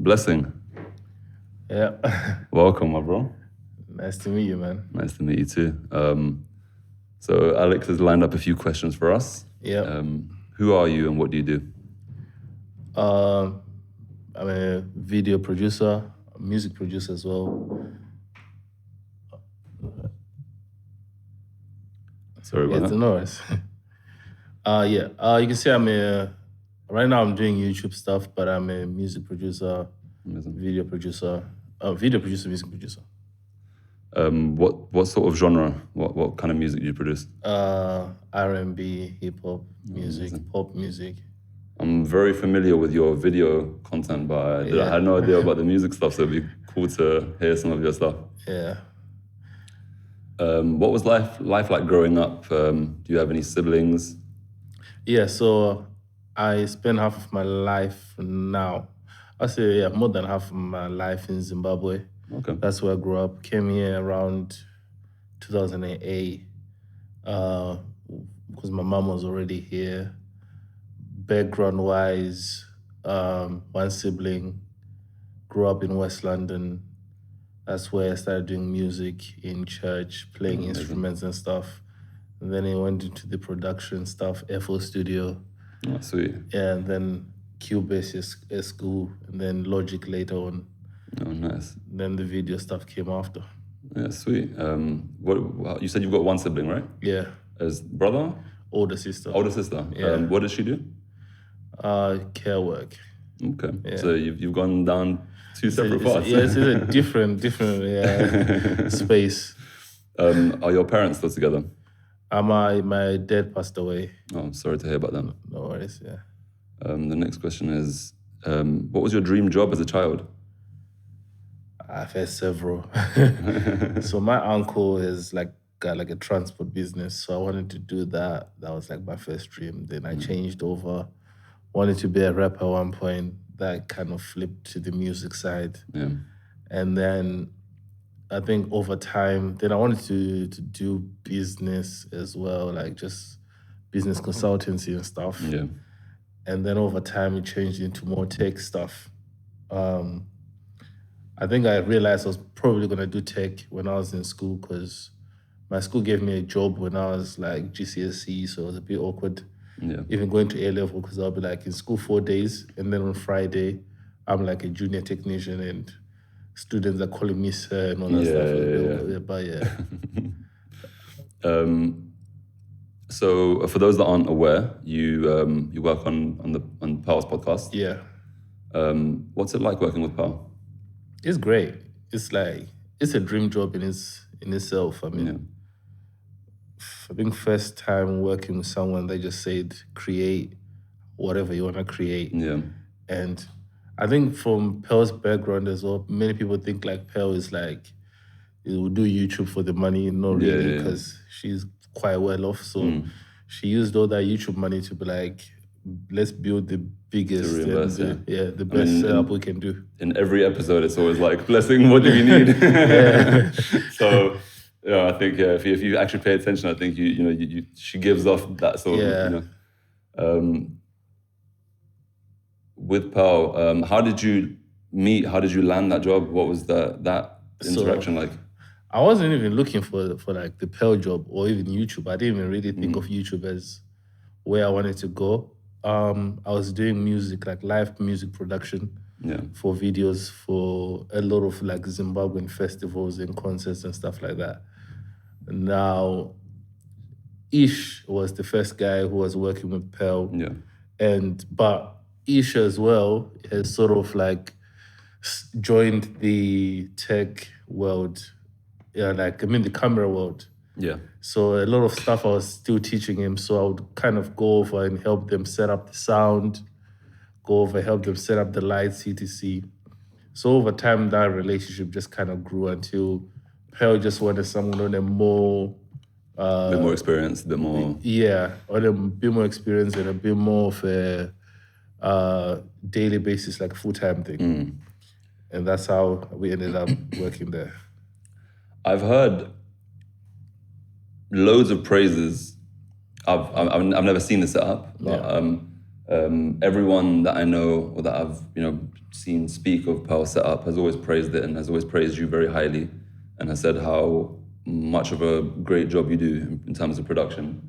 Blessing. Yeah. Welcome, my bro. Nice to meet you, man. Nice to meet you too. So Alex has lined up a few questions for us. Yeah. Who are you and what do you do? I'm a video producer, a music producer as well. Sorry Yeah, about it's that. no worries. You can say right now I'm doing YouTube stuff, but I'm a music producer, Amazing. video producer, music producer. What sort of genre? What kind of music do you produce? R&B, hip hop music, amazing. pop music. I'm very familiar with your video content, but I had no idea about the music stuff, so it'd be cool to hear some of your stuff. Yeah. What was life like growing up? Do you have any siblings? Yeah, so I spent half of my life now. I say, more than half of my life in Zimbabwe. Okay. That's where I grew up. Came here around 2008 because my mom was already here. Background-wise, one sibling, grew up in West London. That's where I started doing music in church, playing instruments and stuff. And then I went into the production stuff, FO Studio. Oh, sweet. Yeah, and then Cubase at school, and then Logic later on. Oh, nice. Then the video stuff came after. Yeah, sweet. What you said you've got one sibling, right? Yeah. As brother? Older sister. Older sister. Yeah. What does she do? Care work. Okay. Yeah. So you've gone down two separate paths. It's a different space. Are your parents still together? My dad passed away. Oh, I'm sorry to hear about that. No worries, yeah. The next question is, what was your dream job as a child? I've had several. So my uncle is got a transport business, so I wanted to do that. That was my first dream. Then I changed over, wanted to be a rapper at one point. That kind of flipped to the music side. Yeah. And then I think over time, then I wanted to do business as well, just business consultancy and stuff. Yeah. And then over time, it changed into more tech stuff. I think I realized I was probably going to do tech when I was in school because my school gave me a job when I was GCSE, so it was a bit awkward. Yeah. Even going to A-level because I'll be in school 4 days, and then on Friday, I'm a junior technician and students are calling me sir and all that stuff. So for those that aren't aware, you work on Power's podcast. Yeah. What's it like working with Power? It's great. It's it's a dream job in itself. I mean, I think first time working with someone, they just said create whatever you want to create. Yeah. And I think from Pearl's background as well, many people think Pearl is it will do YouTube for the money. Not really, because she's quite well off. So she used all that YouTube money to be let's build the biggest, the best setup we can do. In every episode, it's always Blessing, what do you need? So, I think if you actually pay attention, I think she gives off that sort of, With Pearl, how did you meet? How did you land that job? What was that interaction like? I wasn't even looking for the Pearl job or even YouTube. I didn't even really think of YouTube as where I wanted to go. I was doing music, live music production for videos for a lot of Zimbabwean festivals and concerts and stuff like that. Now, Ish was the first guy who was working with Pearl. Yeah. But Ish as well has sort of joined the tech world, the camera world. Yeah. So a lot of stuff I was still teaching him. So I would kind of go over and help them set up the sound, help them set up the lights, etc. So over time, that relationship just kind of grew until Pearl just wanted someone on a more... a bit more experience, a bit more... Yeah, on a bit more experience and a bit more of a daily basis, full-time thing. And that's how we ended up working there. I've heard loads of praises. I've never seen the setup, but everyone that I know or that I've seen speak of Pearl Setup has always praised it and has always praised you very highly, and has said how much of a great job you do in terms of production.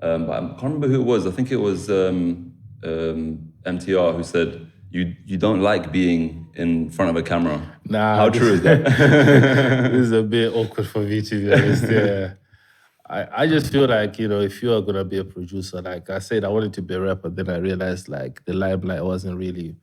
But I can't remember who it was. I think it was MTR who said you don't like being in front of a camera. Nah, How true is that? This is a bit awkward for me, to be honest. Yeah. I just feel like, if you are going to be a producer, like I said, I wanted to be a rapper, then I realized like the limelight wasn't really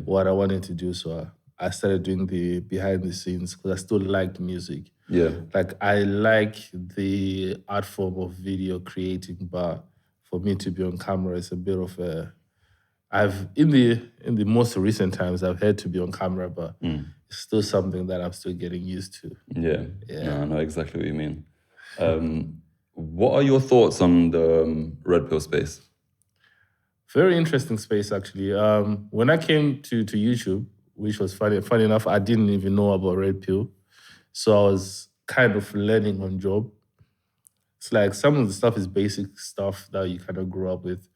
what I wanted to do. So I started doing the behind the scenes because I still liked music. Yeah. Like I like the art form of video creating, but for me to be on camera is a bit of a... in the most recent times I've had to be on camera, but it's still something that I'm still getting used to. Yeah. No, I know exactly what you mean. What are your thoughts on the red pill space? Very interesting space, actually. When I came to YouTube, which was funny enough, I didn't even know about red pill. So I was kind of learning on job. It's like some of the stuff is basic stuff that you kind of grew up with.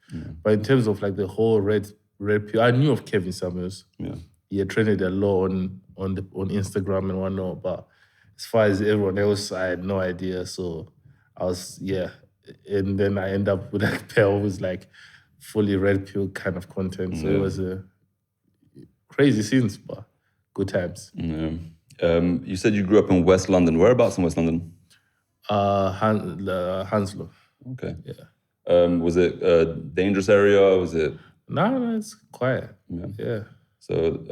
But in terms of like the whole red pill, I knew of Kevin Summers. Yeah. He had trended a lot on Instagram and whatnot. But as far as everyone else, I had no idea. So I was, and then I end up with like Pearl was like fully red pill kind of content. So it was a crazy scenes, but good times. Yeah. You said you grew up in West London. Whereabouts in West London? Hounslow. Okay. Yeah. Was it a dangerous area? Was it? No, it's quiet. Yeah. So,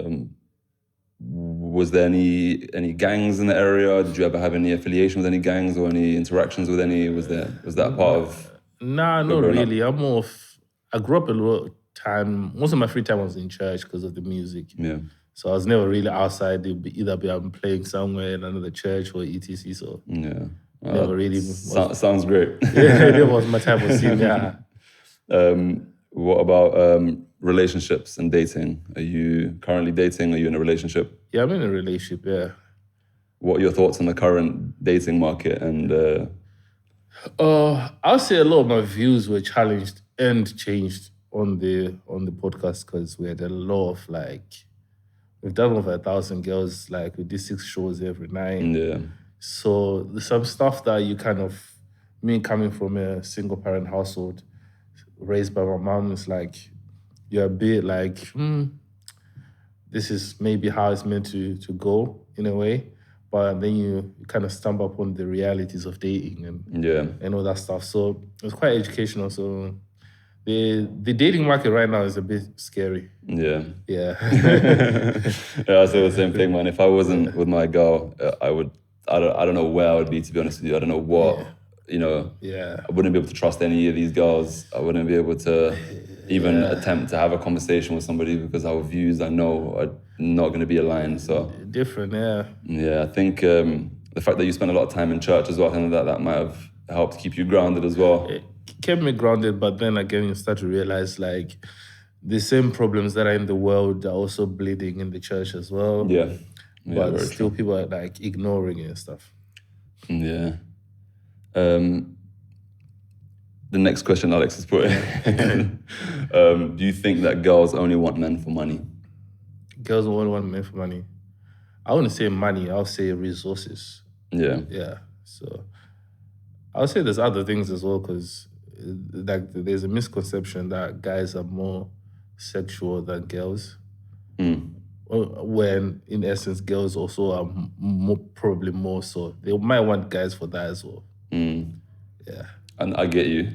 was there any gangs in the area? Did you ever have any affiliation with any gangs or any interactions with any? Was that part of? Nah, not really. I grew up a lot of time. Most of my free time was in church because of the music. Yeah. So I was never really outside. I'm playing somewhere in another church or etc. So never really. Sounds great. Yeah, that was my type of scene. Yeah. What about relationships and dating? Are you currently dating? Are you in a relationship? Yeah, I'm in a relationship. Yeah. What are your thoughts on the current dating market? And I'll say a lot of my views were challenged and changed on the podcast because we had a lot of we've done over 1,000 girls. Like we did 6 shows every night. Yeah. So there's some stuff that you kind of, me coming from a single parent household, raised by my mom, is like, you're a bit like, this is maybe how it's meant to go in a way. But then you kind of stumble upon the realities of dating and all that stuff. So it was quite educational. So the dating market right now is a bit scary. Yeah. Yeah. I say the same thing, man. If I wasn't with my girl, I don't know where I would be, to be honest with you. I don't know what, I wouldn't be able to trust any of these girls. I wouldn't be able to even attempt to have a conversation with somebody because our views, I know, are not going to be aligned. So different, yeah. Yeah, I think the fact that you spend a lot of time in church as well, and that might have helped keep you grounded as well. It kept me grounded, but then again, you start to realize like the same problems that are in the world are also bleeding in the church as well. Yeah. But still people are like ignoring it and stuff. Yeah. The next question Alex has put in. Do you think that girls only want men for money? Girls only want men for money. I wouldn't say money, I'll say resources. Yeah. Yeah. So I'll say there's other things as well, because like there's a misconception that guys are more sexual than girls. When in essence girls also are probably more so. They might want guys for that as well. Yeah. And I get you,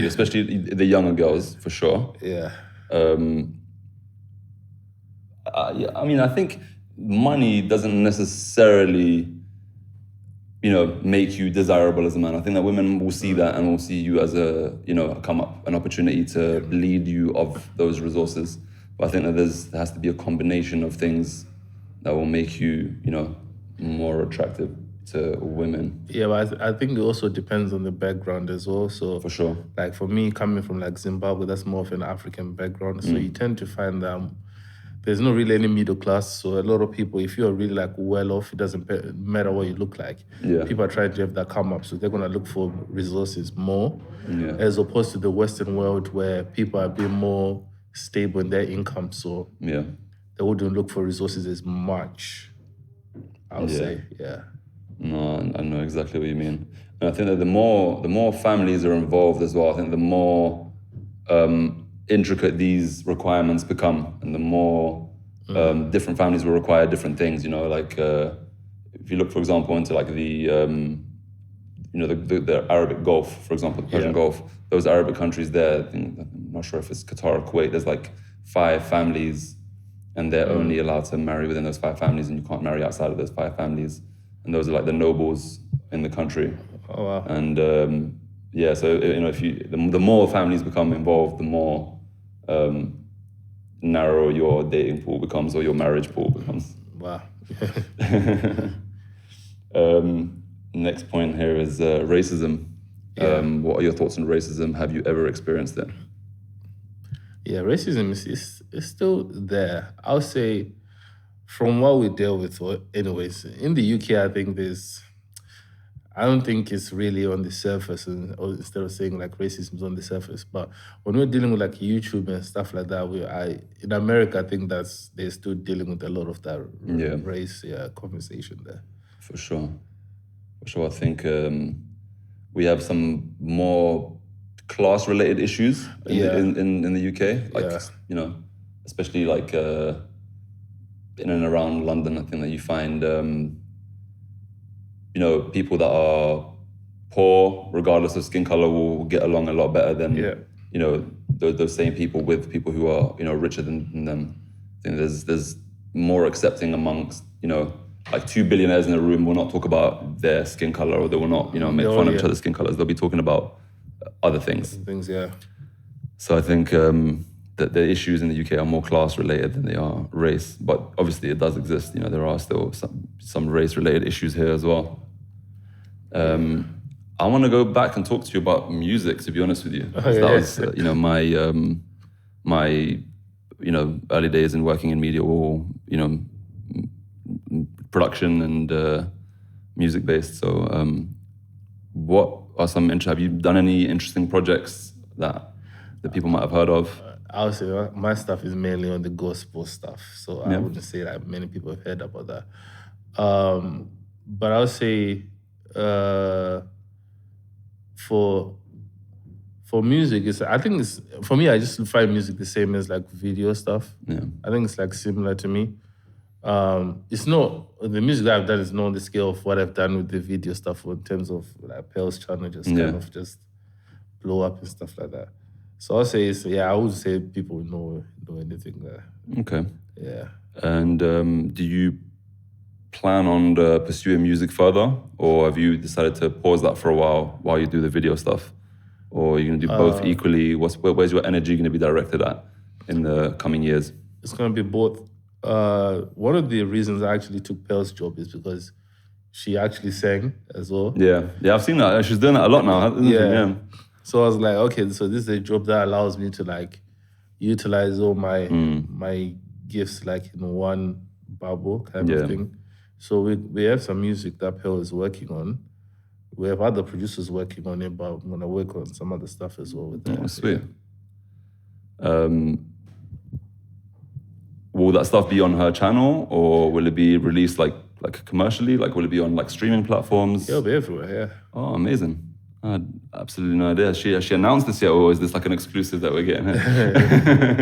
especially the younger girls, for sure. Yeah. I mean, I think money doesn't necessarily, make you desirable as a man. I think that women will see that and will see you as an opportunity to lead you of those resources. But I think that there has to be a combination of things that will make you, more attractive to women. Yeah, but I think it also depends on the background as well. So for sure. Like for me, coming from like Zimbabwe, that's more of an African background. So you tend to find that there's not really any middle class. So a lot of people, if you're really like well off, it doesn't matter what you look like. Yeah. People are trying to have that come up. So they're going to look for resources more, as opposed to the Western world where people are being more stable in their income. So they wouldn't look for resources as much. I would say, yeah. No, I know exactly what you mean. And I think that the more families are involved as well, I think the more intricate these requirements become, and the more different families will require different things. You know, like if you look, for example, into like the the Arabic Gulf, for example, the Persian Gulf, those Arabic countries there, I'm not sure if it's Qatar or Kuwait, there's like 5 families and they're only allowed to marry within those 5 families and you can't marry outside of those 5 families. And those are like the nobles in the country. Oh, wow. And so, if the more families become involved, the more narrow your dating pool becomes or your marriage pool becomes. Wow. Next point here is racism. What are your thoughts on racism? Have you ever experienced it? Yeah, racism is still there. I'll say from what we deal with, anyways, in the UK, I don't think it's really on the surface, or instead of saying like racism is on the surface. But when we're dealing with like YouTube and stuff like that, in America, I think they're still dealing with a lot of that race conversation there. For sure. I think we have some more class-related issues in the UK, like especially like in and around London. I think that you find people that are poor, regardless of skin color, will get along a lot better than those same people with people who are richer than them. I think there's more accepting amongst like 2 billionaires in a room will not talk about their skin color, or they will not make fun of each other's skin colors. They'll be talking about other things. So I think that the issues in the UK are more class related than they are race, but obviously it does exist. There are still some race related issues here as well. I want to go back and talk to you about music, to be honest with you. That was my early days in working in media, all production and music based. So what are have you done any interesting projects that people might have heard of? I would say my stuff is mainly on the gospel stuff, so I wouldn't say that many people have heard about that. But I would say for music, for me, I just find music the same as like video stuff. I think it's like similar to me. It's not, the music that I've done is not on the scale of what I've done with the video stuff in terms of like Pearl's channel kind of just blow up and stuff like that. So I'll say I would say people know anything there. Okay. Yeah. And do you plan on pursuing music further, or have you decided to pause that for a while you do the video stuff? Or are you going to do both equally? Where's your energy going to be directed at in the coming years? It's going to be both. One of the reasons I actually took Pearl's job is because she actually sang as well. Yeah, I've seen that. She's doing that a lot now, hasn't she? Yeah. So I was like, okay, so this is a job that allows me to like utilize all my gifts like in one bubble kind of thing. So we have some music that Pearl is working on. We have other producers working on it, but I'm gonna work on some other stuff as well with that. Oh, sweet. Will that stuff be on her channel, or will it be released like commercially? Like, will it be on like streaming platforms? It'll be everywhere, yeah. Oh, amazing. I had absolutely no idea. Has she announced this yet, or is this like an exclusive that we're getting here?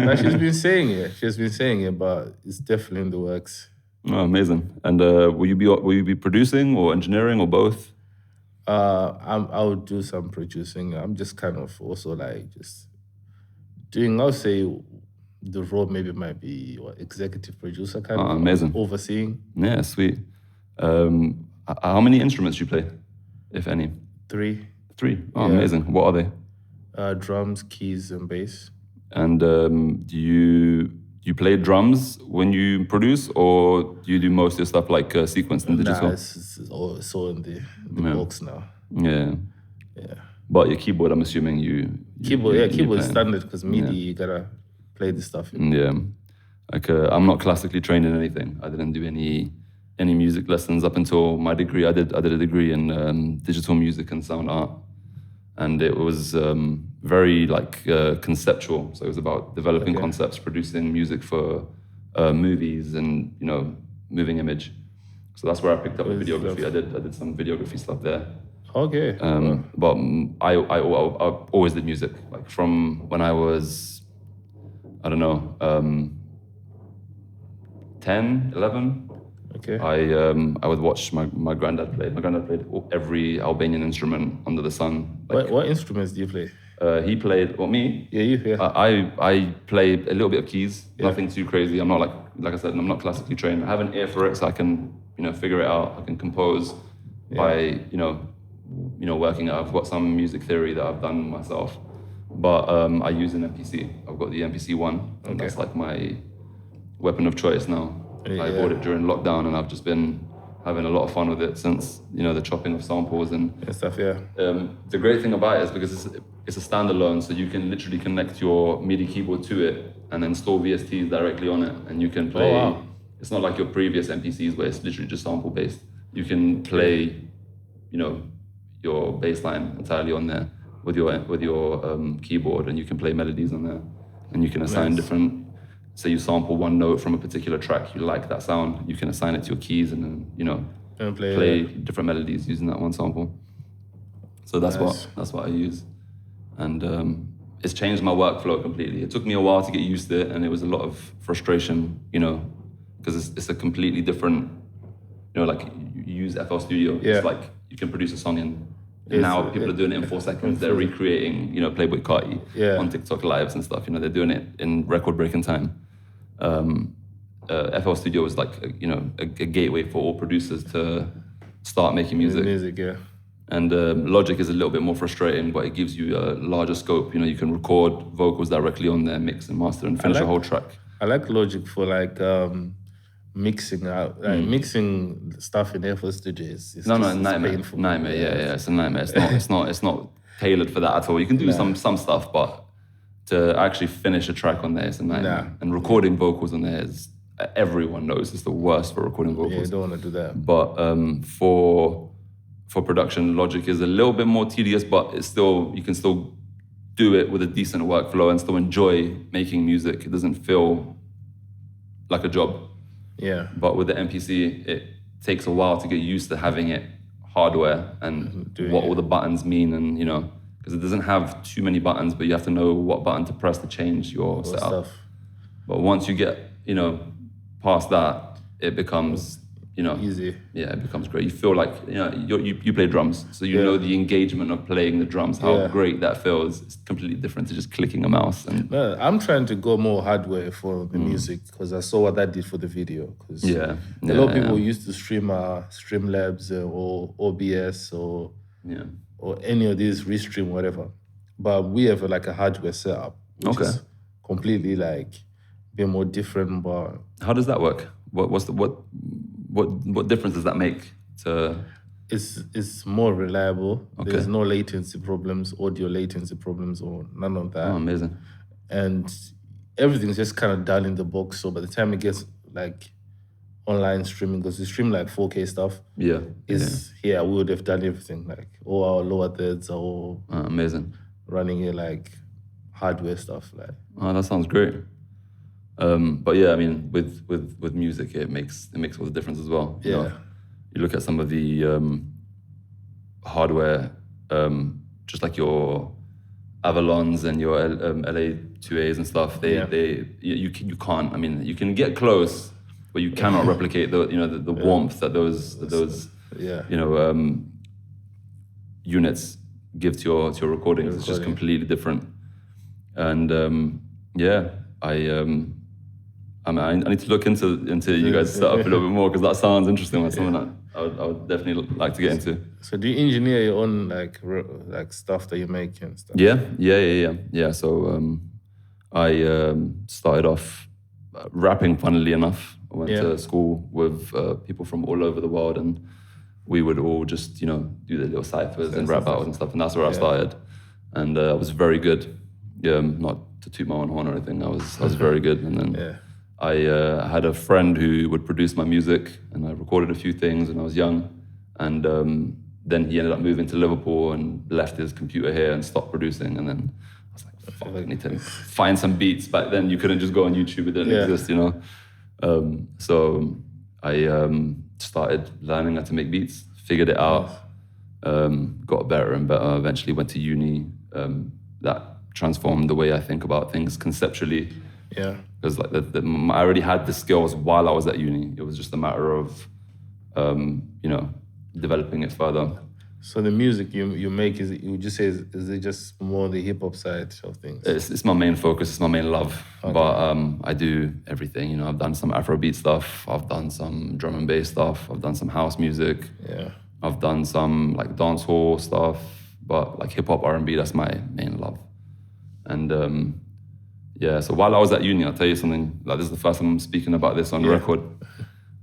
No, she's been saying it, but it's definitely in the works. Oh, amazing. And will you be producing or engineering or both? I would do some producing. I'm just kind of also like just doing, I'll say the role maybe might be executive producer kind of. Amazing. Overseeing. Yeah, sweet. How many instruments do you play, if any? 3. Oh, yeah. Amazing. What are they? Drums, keys, and bass. And do you play drums when you produce, or do you do most of your stuff like sequenced and digital? Nah, it's all in the box now. Yeah. But your keyboard, I'm assuming keyboard is standard because MIDI you gotta play the stuff in. Yeah. Like I'm not classically trained in anything. I didn't do any music lessons up until my degree. I did a degree in digital music and sound art, and it was very like conceptual. So it was about developing concepts, producing music for movies and, you know, moving image. So that's where I picked up the videography. I did some videography stuff there. Okay. But I always did music. Like from when I was, I don't know, 10, 11. Okay. I would watch my granddad play. My granddad played every Albanian instrument under the sun. Like, what instruments do you play? He played, me? Yeah, you. Yeah. I play a little bit of keys, nothing too crazy. I'm not like I said, I'm not classically trained. I have an ear for it, so I can, you know, figure it out. I can compose by, you know, working out. I've got some music theory that I've done myself, but I use an MPC. I've got the MPC one, and that's like my weapon of choice now. I bought it during lockdown, and I've just been having a lot of fun with it since, you know, the chopping of samples and stuff. Yeah. The great thing about it is because it's a standalone, so you can literally connect your MIDI keyboard to it and then store VSTs directly on it, and you can play. Oh, wow. It's not like your previous MPCs where it's literally just sample based. You can play, you know, your bass line entirely on there with your keyboard, and you can play melodies on there, and you can assign different. Say you sample one note from a particular track, you like that sound, you can assign it to your keys and then, you know, play different melodies using that one sample. So that's what I use. And it's changed my workflow completely. It took me a while to get used to it, and it was a lot of frustration, you know, because it's a completely different, you know, like you use FL Studio. Yeah. It's like you can produce a song and now people are doing it in 4 seconds. They're recreating, you know, Playboy Carti on TikTok lives and stuff. You know, they're doing it in record-breaking time. FL Studio is like, you know, a gateway for all producers to start making music. And Logic is a little bit more frustrating, but it gives you a larger scope. You know, you can record vocals directly on there, mix and master, and finish a whole track. I like Logic for like mixing out, mixing stuff in FL Studio is nightmare. Painful. Nightmare, yeah, it's a nightmare. It's not tailored for that at all. You can do some stuff, but to actually finish a track on there is a nightmare. And recording vocals on there is, everyone knows it's the worst for recording vocals. Yeah, you don't want to do that. But for production, Logic is a little bit more tedious, but it's still, you can still do it with a decent workflow and still enjoy making music. It doesn't feel like a job. Yeah. But with the MPC, it takes a while to get used to having it hardware and what all the buttons mean, and, you know, because it doesn't have too many buttons, but you have to know what button to press to change your setup. But once you get, you know, past that, it becomes, you know, easy. Yeah, it becomes great. You feel like, you know, you play drums, so you know the engagement of playing the drums, how great that feels. It's completely different to just clicking a mouse. And I'm trying to go more hardware for the music, because I saw what that did for the video. Because a lot of people used to stream Streamlabs or OBS or any of these, Restream, whatever. But we have like a hardware setup, which is completely like a bit more different. But how does that work? What difference does that make to? It's more reliable. Okay. There's no latency problems, audio latency problems, or none of that. Oh, amazing. And everything's just kind of done in the box. So by the time it gets like online streaming, because we stream like 4K stuff. We would have done everything, like all our lower thirds are all amazing. Running it like hardware stuff. Like, oh, that sounds great. But yeah, I mean, with music, it makes all the difference as well. You know, you look at some of the hardware, just like your Avalons and your LA2As and stuff. You can't. I mean, you can get close, but you cannot replicate the warmth that those units give to your recordings. It's just completely different. And I need to look into you guys' setup a little bit more, because that sounds interesting. That's something that I would definitely like to get into. So do you engineer your own like stuff that you make and stuff? Yeah. So I started off rapping, funnily enough. I went to school with people from all over the world, and we would all just, do the little ciphers and rap battles and stuff. And that's where I started. And I was very good. Not to toot my own horn or anything. I was very good. And then I had a friend who would produce my music, and I recorded a few things when I was young. And then he ended up moving to Liverpool and left his computer here and stopped producing. And then I was like, fuck, I need to find some beats. Back then you couldn't just go on YouTube, it didn't exist, So I started learning how to make beats, figured it out, got better and better, eventually went to uni. That transformed the way I think about things conceptually. Yeah. Because like I already had the skills while I was at uni. It was just a matter of, developing it further. So the music you make, you just say, is it just more the hip hop side of things? It's my main focus. It's my main love. Okay. But I do everything. I've done some Afrobeat stuff. I've done some drum and bass stuff. I've done some house music. Yeah. I've done some like dancehall stuff. But like hip hop, R&B, that's my main love. And so while I was at uni, I'll tell you something. Like this is the first time I'm speaking about this on record.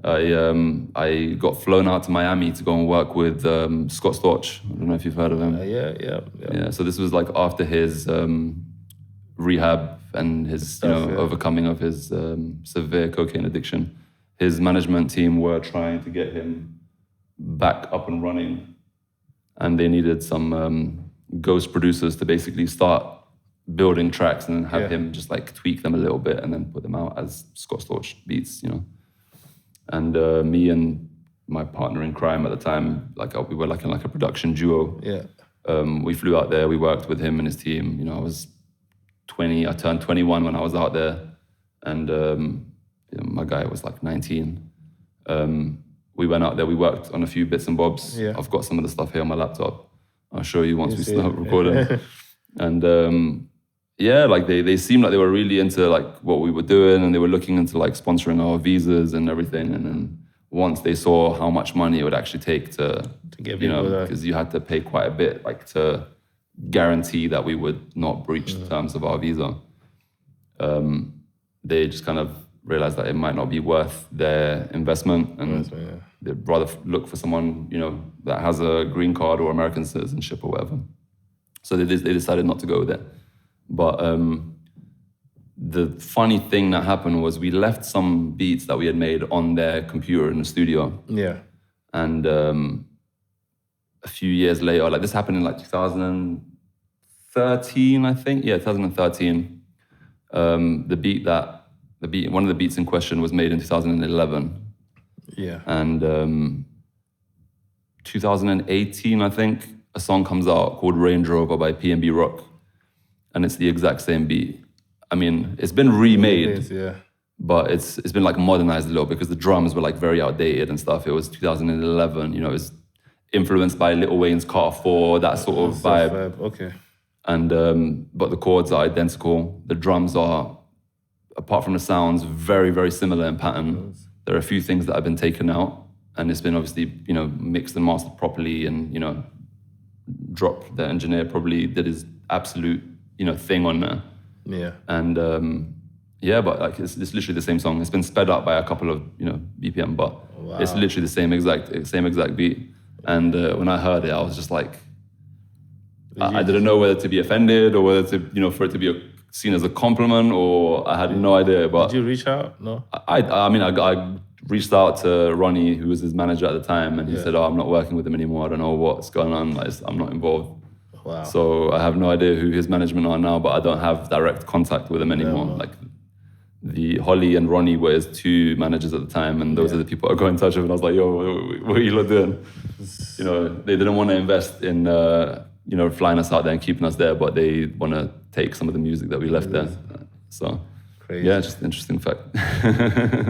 I got flown out to Miami to go and work with Scott Storch. I don't know if you've heard of him. Yeah. So this was like after his rehab and his overcoming of his severe cocaine addiction. His management team were trying to get him back up and running, and they needed some ghost producers to basically start building tracks and then have him just like tweak them a little bit and then put them out as Scott Storch beats, And me and my partner in crime at the time, we were like in like a production duo. Yeah. We flew out there. We worked with him and his team. I was 20. I turned 21 when I was out there, and my guy was like 19. We went out there. We worked on a few bits and bobs. Yeah. I've got some of the stuff here on my laptop. I'll show you once we start recording. And they seemed like they were really into like what we were doing, and they were looking into like sponsoring our visas and everything. And then once they saw how much money it would actually take to get because you had to pay quite a bit, like to guarantee that we would not breach the terms of our visa, they just kind of realized that it might not be worth their investment, and they'd rather look for someone that has a green card or American citizenship or whatever. So they decided not to go with it. But the funny thing that happened was we left some beats that we had made on their computer in the studio. Yeah. And a few years later, like this happened in like 2013, I think. Yeah, 2013. One of the beats in question was made in 2011. Yeah. And 2018, I think, a song comes out called Range Rover by P&B Rock. And it's the exact same beat. I mean, it's been remade, but it's been like modernized a little because the drums were like very outdated and stuff. It was 2011, it was influenced by Lil Wayne's Carter 4, that sort of vibe. Okay. And but the chords are identical. The drums are, apart from the sounds, very, very similar in pattern. There are a few things that have been taken out, and it's been obviously, mixed and mastered properly, and Drop, the engineer, probably did his absolute thing on there. Yeah. And but like it's literally the same song. It's been sped up by a couple of BPM, but it's literally the same exact beat. And when I heard it, I was just like, I didn't know whether to be offended or whether to for it to be seen as a compliment, or I had no idea. But did you reach out? No. I reached out to Ronnie, who was his manager at the time, and he said, "Oh, I'm not working with him anymore. I don't know what's going on. Like, I'm not involved." Wow. So I have no idea who his management are now, but I don't have direct contact with him anymore. No. Like the Holly and Ronnie were his two managers at the time, and those are the people I got in touch with. And I was like, "Yo, what are you lot doing?" They didn't want to invest in flying us out there and keeping us there, but they want to take some of the music that we left there. So crazy. Yeah, just an interesting fact.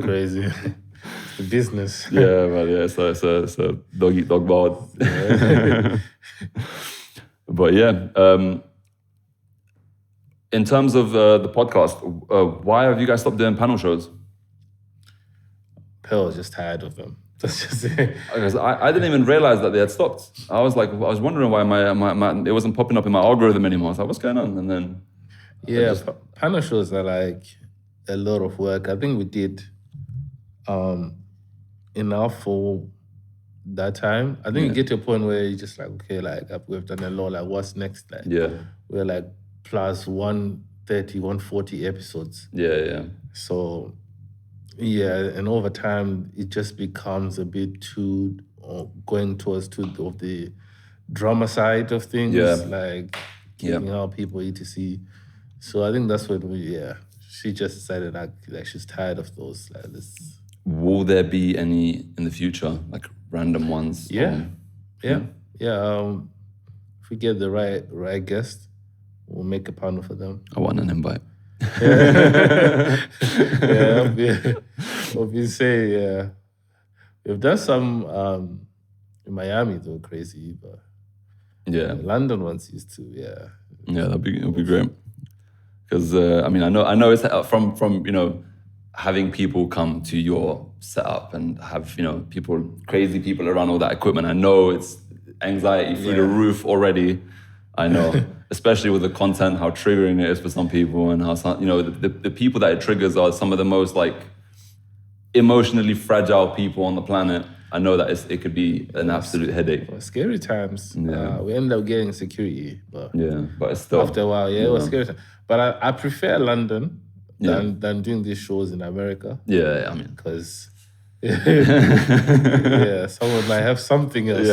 Crazy. It's the business. Yeah, man. Yeah, so it's a dog eat dog world. But yeah, in terms of the podcast, why have you guys stopped doing panel shows? Pearl was just tired of them. That's just it. Because I didn't even realize that they had stopped. I was wondering why my it wasn't popping up in my algorithm anymore. I was like, what's going on? And then panel shows are like a lot of work. I think we did enough for that time. I think you get to a point where you're just like, okay, like we've done a lot, like what's next? Like we're like plus 130, 140 episodes. Yeah. So and over time it just becomes a bit too going towards of the drama side of things, like keeping out people, etc. So I think that's what she just decided like she's tired of those. Like this. Will there be any in the future, like random ones? Yeah. If we get the right guest, we'll make a panel for them. I want an invite. Obviously, we've done some in Miami, though, crazy, but London ones used to, it'll be great. Because I know it's from having people come to your setup and have crazy people around all that equipment. I know it's anxiety through the roof already. I know, especially with the content, how triggering it is for some people, and how the people that it triggers are some of the most like emotionally fragile people on the planet. I know that it could be an absolute headache. Well, scary times. We ended up getting security, but it's still after a while, it was scary. But I prefer London than doing these shows in America. Yeah, I mean, because someone might have something else.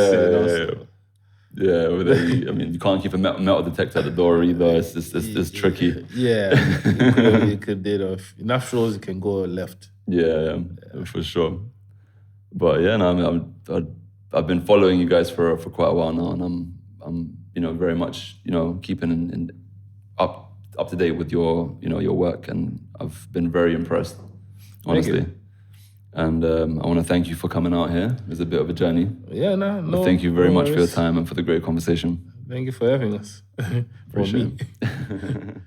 You can't keep a metal detector at the door either. It's tricky. You could enough shows you can go left. Yeah, for sure. But I've been following you guys for quite a while now, and I'm very much keeping up to date with your work, and I've been very impressed, honestly. And I want to thank you for coming out here. It was a bit of a journey. No. Thank you very much for your time and for the great conversation. Thank you for having us. Appreciate it.